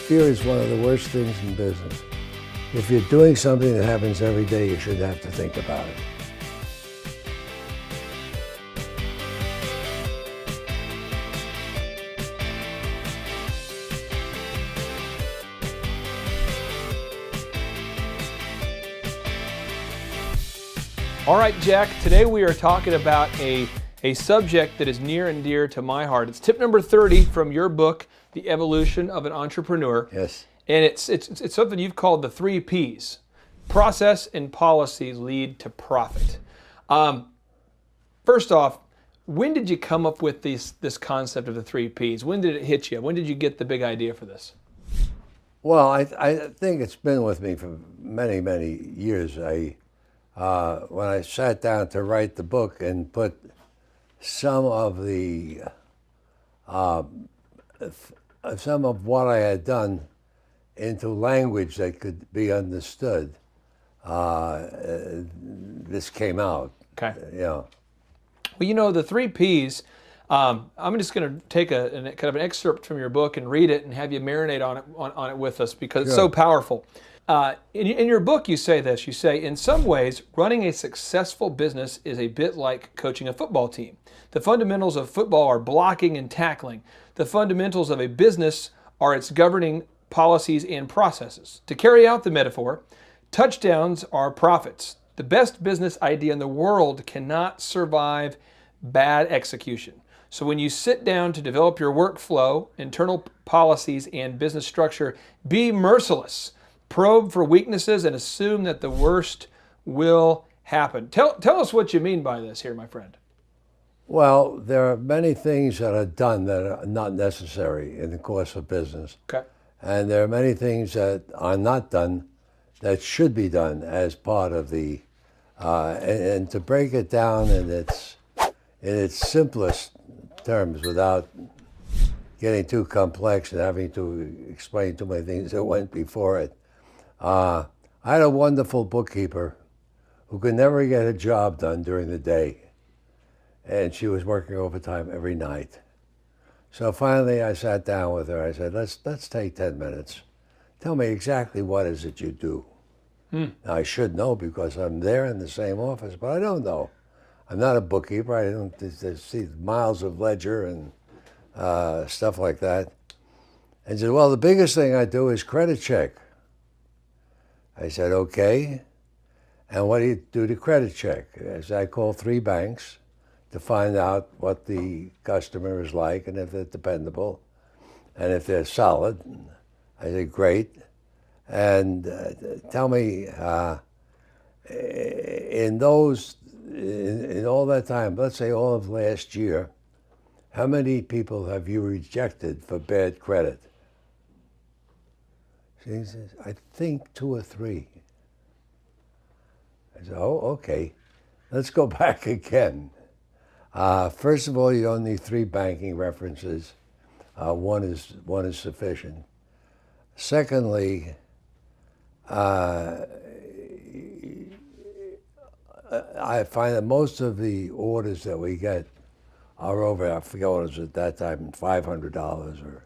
Fear is one of the worst things in business. If you're doing something that happens every day, you shouldn't have to think about it. All right, Jack, today we are talking about a subject that is near and dear to my heart. It's tip number 30 from your book, The Evolution of an Entrepreneur. Yes. And it's something you've called the 3 Ps. Process and policies lead to profit. First off, when did you come up with this concept of the 3 Ps? When did it hit you? When did you get the big idea for this? Well, I think it's been with me for many, many years. When I sat down to write the book and put some of what I had done into language that could be understood, this came out. Okay. Yeah. Well, you know, the 3 Ps, I'm just going to take a kind of an excerpt from your book and read it and have you marinate on it with us because it's so powerful. In your book, you say this. You say, in some ways, running a successful business is a bit like coaching a football team. The fundamentals of football are blocking and tackling. The fundamentals of a business are its governing policies and processes. To carry out the metaphor, touchdowns are profits. The best business idea in the world cannot survive bad execution. So when you sit down to develop your workflow, internal policies, and business structure, be merciless. Probe for weaknesses and assume that the worst will happen. Tell us what you mean by this here, my friend. Well, there are many things that are done that are not necessary in the course of business. Okay. And there are many things that are not done that should be done as part of the, and to break it down in its simplest terms without getting too complex and having to explain too many things that went before it. I had a wonderful bookkeeper who could never get a job done during the day, and she was working overtime every night. So finally I sat down with her. I said, let's take 10 minutes. Tell me exactly what is it you do. Now, I should know because I'm there in the same office, but I don't know. I'm not a bookkeeper. I don't see miles of ledger and stuff like that. And she said, well, the biggest thing I do is credit check. I said, okay. And what do you do to credit check? I call 3 banks to find out what the customer is like and if they're dependable and if they're solid. I said, great. And tell me, in all that time, let's say all of last year, how many people have you rejected for bad credit? She says, I think 2 or 3. I said, oh, okay. Let's go back again. First of all, you don't need 3 banking references. One is sufficient. Secondly, I find that most of the orders that we get are over, I forget what it was at that time, $500 or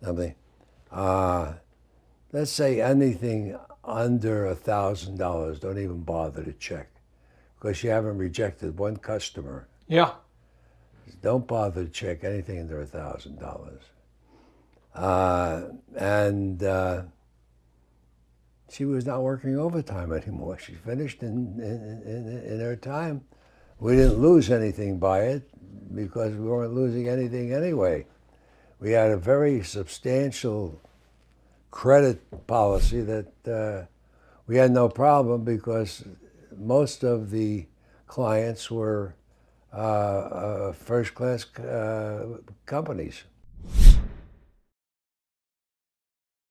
something. Let's say anything under $1,000, don't even bother to check because you haven't rejected one customer. Yeah. Don't bother to check anything under $1,000. She was not working overtime anymore. She finished in her time. We didn't lose anything by it because we weren't losing anything anyway. We had a very substantial credit policy that we had no problem because most of the clients were first-class companies.